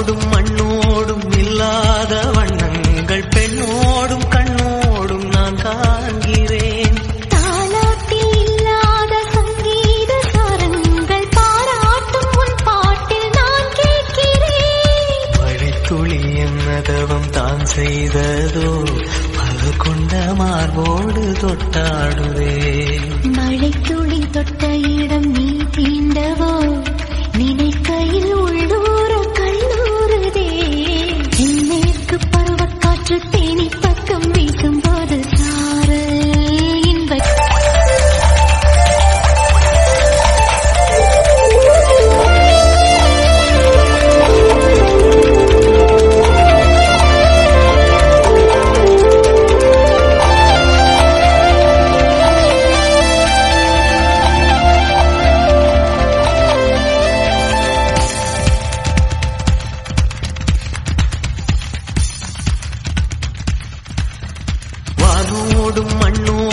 வானோடும் மண்ணோடும் இல்லாத வண்ணங்கள் பெண்ணோடும் கண்ணோடும் நான் காண்கிறேன். தாலாட்டில் இல்லாத சங்கீத சாரங்கள் பாராட்டும் உன் பாட்டில் நான் கேட்கிறேன். மழைத்துளி என்னதவம் தான் செய்ததோ பல கொண்ட மார்போடு தொட்டாடுதே. மழைத்துளி தொட்ட இடம் நீ தீண்டவோ நினைக்கையில் உள்ளூர கல்லூருதே. மேற்கு பருவக்காற்று தேனி பக்கம் வீசும்போது சாரல் இன்ப வானோடும் மண்ணோடும்